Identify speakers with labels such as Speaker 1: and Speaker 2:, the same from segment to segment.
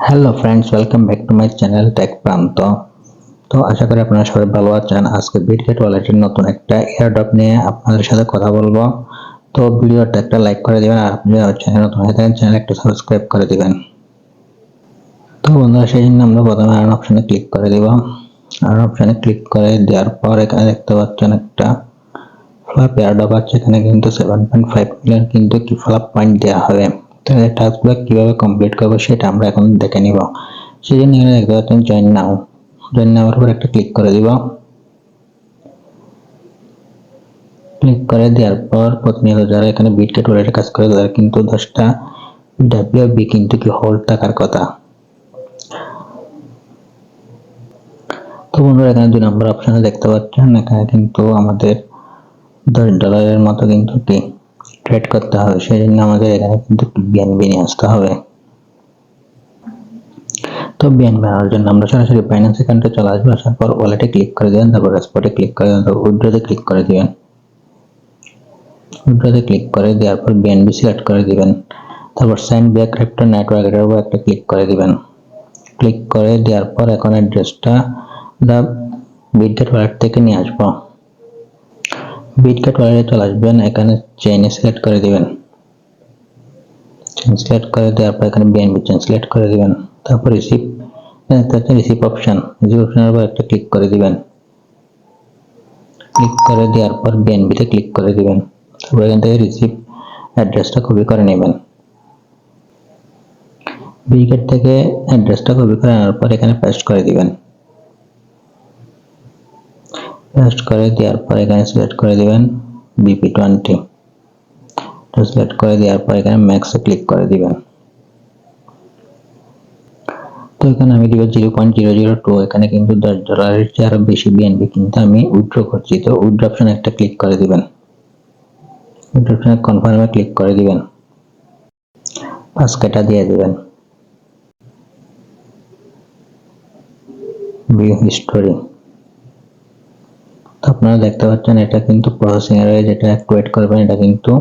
Speaker 1: Hello friends, welcome back to my channel tech Pranta. তো আশা করি আপনারা সবাই ভালো আছেন। আজকে বিটগেট ওয়ালেটের নতুন একটা এয়ারড্রপ নিয়ে আপনাদের সাথে কথা বলবো। তো ভিডিওটা একটা লাইক করে দিবেন, আর আপনি আমার চ্যানেল নতুন হয়ে থাকেন চ্যানেল একটা সাবস্ক্রাইব করে দিবেন। তো বন্ধুরা, সেই জন্য আমরা প্রথমে আর্ন অপশনে ক্লিক করে দিব। আর্ন অপশনে ক্লিক করে দেওয়ার পর এখানে দেখতে পাচ্ছেন একটা ফ্লপ এয়ারড্রপ আছে। এখানে কিন্তু 7.5 মিলিয়ন কিন্তু কি ফ্লপ পয়েন্ট দেওয়া হবে। তো এই টাস্কগুলো কিভাবে কমপ্লিট করবো সেটা আমরা এখন দেখে নিব। সেই জন্য এখানে দেখতে পাচ্ছেন জয়েন নাও এর উপর একটা ক্লিক করে দিব। ক্লিক করে দেওয়ার পর প্রতিনিয়ত যারা এখানে বিটগেট ওয়ালেটে কাজ করে তারা কিন্তু 10টা ডাব্লিউবি কিন্তু কি হোল্ড থাকার কথা। তো বন্ধুরা, এখানে 2 নম্বর অপশনে দেখতে পাচ্ছেন এখানে কিন্তু আমাদের $10 মতো কিন্তু কি ট্রেড করতে হবে। সেই জন্য আমাদের এখানে কিন্তু বিএনবি নিয়ে আসতে হবে। তো বিএনবি আনার জন্য আমরা সরাসরি বাইন্যান্স অ্যাকাউন্টে চলে আসবো। আসার পর ওয়ালেটে ক্লিক করে দেবেন, তারপর স্পটে ক্লিক করে দেবেন, তারপর উইথড্রতে ক্লিক করে দিবেন। উইথড্রতে ক্লিক করে দেওয়ার পর বিএনবি সিলেক্ট করে দিবেন, তারপর সেন্ড ব্যাক ক্রিপ্টো নেটওয়ার্ক এর উপর একটা ক্লিক করে দিবেন। ক্লিক করে দেওয়ার পর এখন অ্যাড্রেসটা দা বিটগেট ওয়ালেট থেকে নিয়ে আসবো। বিটগেট ওয়ালেটে চলে আসবেন, এখানে চেইনে সিলেক্ট করে দিবেন। চেইন সিলেক্ট করে দেওয়ার পর এখানে বিএনবি চেইন সিলেক্ট করে দিবেন, তারপর রিসিভ রিসিভ অপশনের উপর একটা ক্লিক করে দিবেন। ক্লিক করে দেওয়ার পর বিএনবিতে ক্লিক করে দিবেন, তারপর এখান থেকে রিসিভ অ্যাড্রেসটা কপি করে নেবেন। বিটগেট থেকে অ্যাড্রেসটা কপি করে আনার পর এখানে পেস্ট করে দিবেন। পেস্ট করে দেওয়ার পর এখানে সিলেক্ট করে দিবেন BP20। সিলেক্ট করে দেওয়ার পর এখানে ম্যাক্সে ক্লিক করে দিবেন। তো এখানে আমি দিব 0.002। এখানে কিন্তু $10 চেয়ে আরো বেশি বিএনবি কিন্তু আমি উইথড্র করছি। তো উইথড্র অপশনে একটা ক্লিক করে দিবেন। উইথড্র অপশনে কনফার্মে ক্লিক করে দিবেন, পাসকেটা দিয়ে দিবেন। ভিউ হিস্টোরি, তো আপনারা দেখতে পাচ্ছেন এটা কিন্তু প্রসেসিং এর রয়েছে। যেটা একটু ওয়েট করবেন, এটা কিন্তু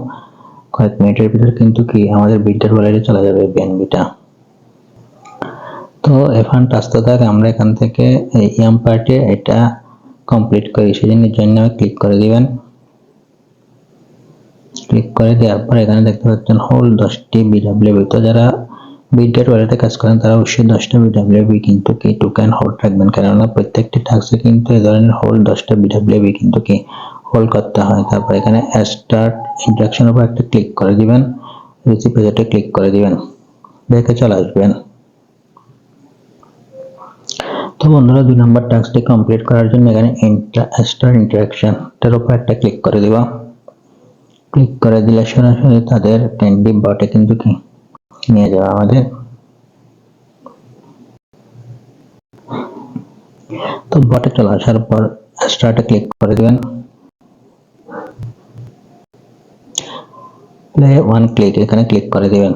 Speaker 1: কয়েক মিনিটের ভিতর কিন্তু কি আমাদের বিটগেট ওয়ালেটে চলে যাবে বিএনবিটা। তো এখন আসতে থাকে আমরা এখান থেকে এই ইয়াম পার্টে এটা কমপ্লিট করি। সেজন্য জয়েন নামে ক্লিক করে দিবেন। ক্লিক করে দেওয়ার পর এখানে দেখতে পাচ্ছেন হোল্ড 10টি বিডব্লিউবি। তো যারা বিটগেট ওয়ালেটে কাজ করেন তারা অবশ্যই 10টা বিডব্লিউবি কিন্তু কি টোকেন হোল্ড রাখবেন, কেননা প্রত্যেকটি টাস্কে কিন্তু এই ধরনের হোল্ড 10টা বিডব্লিউবি কিন্তু কি হোল্ড করতে হয়। তারপর এখানে স্টার্ট ইন্টারাকশনের উপর একটা ক্লিক করে দিবেন, রিসিভ পেজে ক্লিক করে দিবেন, দেখে চলে আসবেন। তো বন্ধুরা, 2 নম্বর টাস্কটি কমপ্লিট করার জন্য এখানে স্টার্ট ইন্টারাকশন এর উপর একটা ক্লিক করে দিব। ক্লিক করে দিলে সরাসরি তাদের ক্যান্ডি বটে কিন্তু কি নিয়ে যাবে আমাদের। তো বটে চলে আসার পর স্টার্টে ক্লিক করে দিবেন। প্লে ওয়ান ক্লিক এখানে ক্লিক করে দিবেন।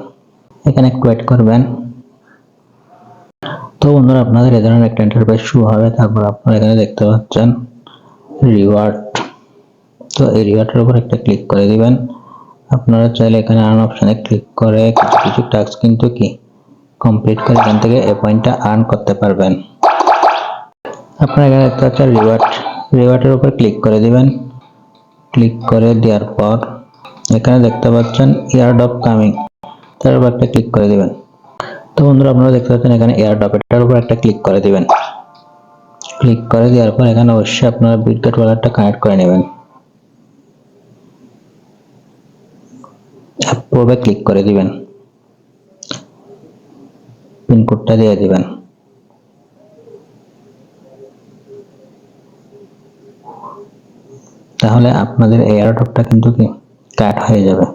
Speaker 1: এখানে একটু ওয়েট করবেন। তো বন্ধুরা, আপনাদের এই ধরনের একটা ইন্টারফেস শো হবে। তারপর আপনারা এখানে দেখতে পাচ্ছেন রিওয়ার্ড। তো এই রিওয়ার্ডের উপর একটা ক্লিক করে দিবেন। আপনারা চাইলে এখানে আর্ন অপশনে ক্লিক করে কিছু কিছু টাস্ক কিন্তু কি কমপ্লিট করে এখান থেকে এই পয়েন্টটা আর্ন করতে পারবেন। আপনারা এখানে দেখতে পাচ্ছেন রিওয়ার্ডের উপর ক্লিক করে দিবেন। ক্লিক করে দেওয়ার পর এখানে দেখতে পাচ্ছেন এয়ারড্রপ কামিং, তার উপর একটা ক্লিক করে দিবেন। তো বন্ধুরা, আপনারা দেখতে পাচ্ছেন এখানে এয়ারড্রপ, এটার উপর একটা ক্লিক করে দিবেন। ক্লিক করে দেওয়ার পর এখানে অবশ্যই আপনারা বিটগেট ওয়ালেটটা কানেক্ট করে নেবেন। অ্যাপ্রুভে ক্লিক করে দিবেন, পিন কোডটা দিয়ে দিবেন। তাহলে আপনাদের এই এয়ারড্রপটা কিন্তু কি কাট হয়ে যাবে।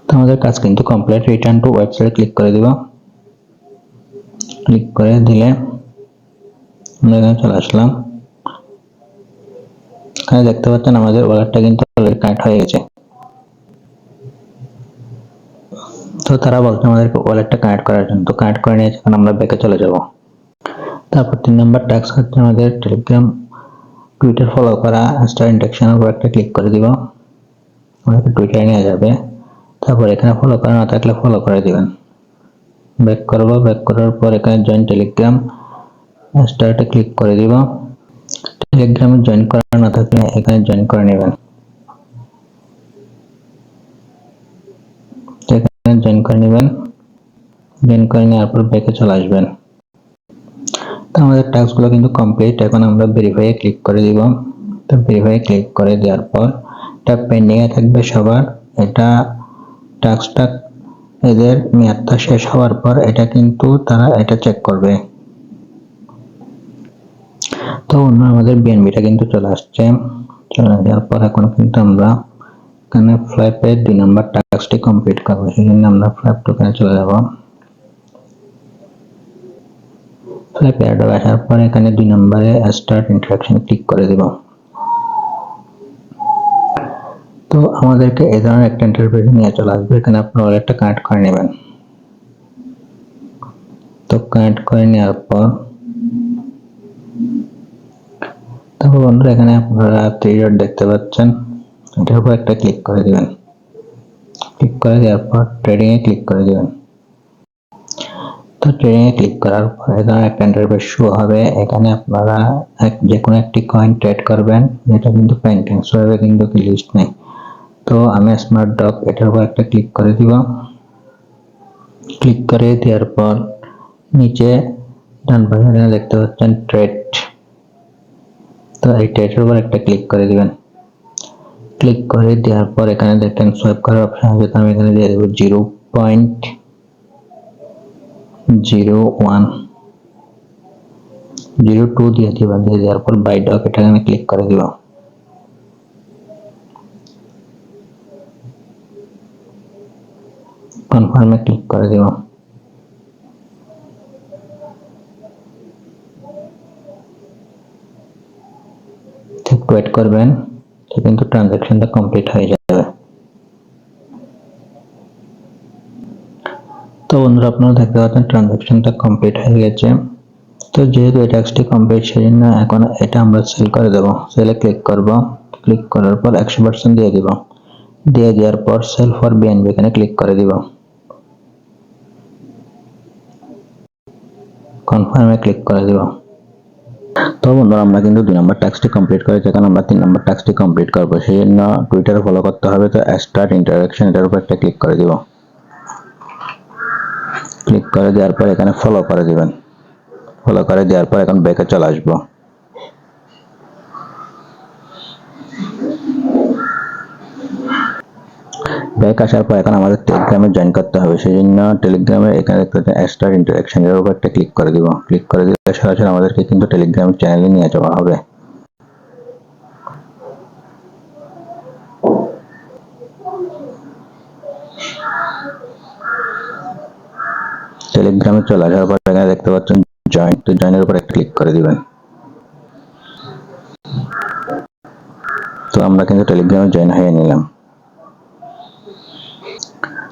Speaker 1: তো আমাদের কাজ কিন্তু কমপ্লিট। রিটার্ন টু ওয়েবসাইটে ক্লিক করে দিব। ক্লিক করে দিলে আমরা এখানে চলে আসলাম। এখানে দেখতে পাচ্ছেন আমাদের ওয়ালেটটা কিন্তু অলরেডি কানেক্ট হয়ে গেছে। তো তারা বলছে আমাদেরকে ওয়ালেটটা কানেক্ট করার জন্য। তো কানেক্ট করে নিয়েছে, এখন আমরা ব্যাকে চলে যাব। তারপর 3 নম্বর টাস্ক হচ্ছে আমাদের টেলিগ্রাম টুইটার ফলো করা। স্টার ইন্টারাকশনের উপর একটা ক্লিক করে দিব, আমাদের টুইটারে নিয়ে যাবে। তারপর এখানে ফলো করা না থাকলে ফলো করে দিবেন। ব্যাক করব, ব্যাক করার পর এখানে জয়েন টেলিগ্রাম স্টার্টে ক্লিক করে দিব। টেলিগ্রামে জয়েন করা না থাকলে এখানে জয়েন করে নেবেন। এখানে জয়েন করে নেবেন, জয়েন করে নেওয়ার পর ব্যাকে চলে আসবেন। তো আমাদের টাস্কগুলো কিন্তু কমপ্লিট। এখন আমরা ভেরিফাইয়ে ক্লিক করে দিব। তো ভেরিফাইয়ে ক্লিক করে দেওয়ার পর এটা পেন্ডিং এ থাকবে সবার। এটা টাস্কটা এদের মেয়াদটা শেষ হওয়ার পর এটা কিন্তু তারা এটা চেক করবে। তো আমাদের বিএনবিটা কিন্তু চলে আসছে। চলে যাওয়ার পর এখন কিন্তু আমরা এখানে ফ্ল্যাপে 2 নম্বর টাস্কটি কমপ্লিট করব। সেজন্য আমরা ফ্ল্যাপ টোকেনে চলে যাব। ফ্ল্যাপে আসার পর এখানে 2 নম্বরে স্টার্ট ইন্টারাকশন ক্লিক করে দেব। তো আমাদেরকে এই ধরনের একটা ইন্টারফেস নিয়ে চলে আসবে। এখানে আপনারা ওয়ালেটটা কানেক্ট করে নেবেন। তো কানেক্ট করে নেওয়ার পর তারপর বন্ধুরা এখানে আপনারা 3 ডট দেখতে পাচ্ছেন, এটার উপর একটা ক্লিক করে দিবেন। ক্লিক করে দেওয়ার পর ট্রেডিং এ ক্লিক করে দিবেন। তো ট্রেডিং এ ক্লিক করার পর এখানে একটা ইন্টারফেস শো হবে। এখানে আপনারা যে কোনো একটি কয়েন ট্রেড করবেন, এটা কিন্তু পেন্টিং শো হবে, কিন্তু কি লিস্ট নেই। তো আমি স্মার্ট ডগ এটার উপর একটা ক্লিক করে দিব। ক্লিক করে দেওয়ার পর নিচে ডান পাশে দেখতে পাচ্ছেন ট্রেড। তো এই ট্রেডের উপর একটা ক্লিক করে দিবেন। ক্লিক করে দেওয়ার পর এখানে দেখেন সোয়াইপ করার অপশন আছে। তো আমি এখানে দিয়ে দেব 0.0102 দিয়ে দিব। দিয়ে দেওয়ার পর বাই ডগ এটা এখানে ক্লিক করে দিব। কনফার্মে ক্লিক করে দিব। একটু ওয়েট করবেন, কিন্তু ট্রানজাকশনটা কমপ্লিট হয়ে যাবে। তো বন্ধুরা আপনারা দেখতে পাচ্ছেন ট্রানজাকশনটা কমপ্লিট হয়ে গেছে। তো যেহেতু এই টাস্কটি কমপ্লিট, সেজন্য এখন এটা আমরা সেল করে দেব। সেলে ক্লিক করব। ক্লিক করার পর 100% দিয়ে দিব। দিয়ে দেওয়ার পর সেল ফর বিএনবি এখানে ক্লিক করে দিব। কনফার্মে ক্লিক করে দিব। তো বন্ধুরা আমরা কিন্তু 2 নম্বর টাস্কটি কমপ্লিট করেছি। এখন আমরা 3 নম্বর টাস্কটি কমপ্লিট করব। সেই জন্য টুইটারে ফলো করতে হবে। তো স্টার্ট ইন্টারাকশন এটার উপর একটা ক্লিক করে দিব। ক্লিক করে দেওয়ার পর এখানে ফলো করে দিবেন। ফলো করে দেওয়ার পর এখন ব্যাকে চলে আসবো। ব্যাক আসার পর এখন আমাদের টেলিগ্রামে জয়েন করতে হবে। সেই জন্য টেলিগ্রামে এখানে দেখতে পাচ্ছেন স্টার্ট ইন্টারাকশন এর উপর একটা ক্লিক করে দিব। ক্লিক করে দিলে সরাসরি আমাদেরকে কিন্তু টেলিগ্রাম চ্যানেলে নিয়ে যাওয়া হবে। টেলিগ্রামে চলে আসার পর এখানে দেখতে পাচ্ছেন জয়েন। তো জয়েনের উপর একটা ক্লিক করে দিবেন। তো আমরা কিন্তু টেলিগ্রামে জয়েন হয়ে নিলাম।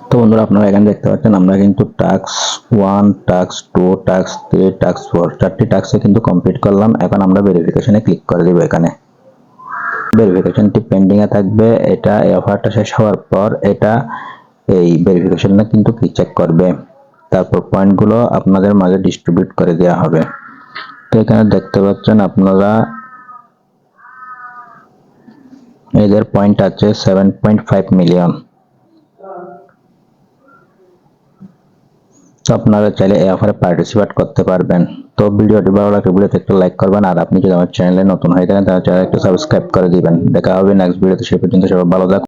Speaker 1: তো বন্ধুরা আপনারা এখানে দেখতে পাচ্ছেন আমরা কিন্তু টাস্ক 1, টাস্ক 2, টাস্ক 3, টাস্ক 4 চারটি টাস্কে কিন্তু কমপ্লিট করলাম। এখন আমরা ভেরিফিকেশনে ক্লিক করে দিব। এখানে ভেরিফিকেশনটি পেন্ডিং এ থাকবে। এটা এই অফারটা শেষ হওয়ার পর এটা এই ভেরিফিকেশনটা কিন্তু কি চেক করবে। তারপর পয়েন্টগুলো আপনাদের মাঝে ডিস্ট্রিবিউট করে দেওয়া হবে। তো এখানে দেখতে পাচ্ছেন আপনারা এদের পয়েন্ট আছে 7.5 মিলিয়ন। তো আপনারা চাইলে এই অফারে পার্টিসিপেট করতে পারবেন। তো ভিডিওটি ভালো লাগলে ভিডিওতে একটা লাইক করবেন, আর আপনি যদি আমার চ্যানেলে নতুন হয়ে থাকেন তাহলে চ্যানেলটি সাবস্ক্রাইব করে দিবেন। দেখা হবে নেক্সট ভিডিওতে। সে পর্যন্ত সবাই ভালো থাকুন।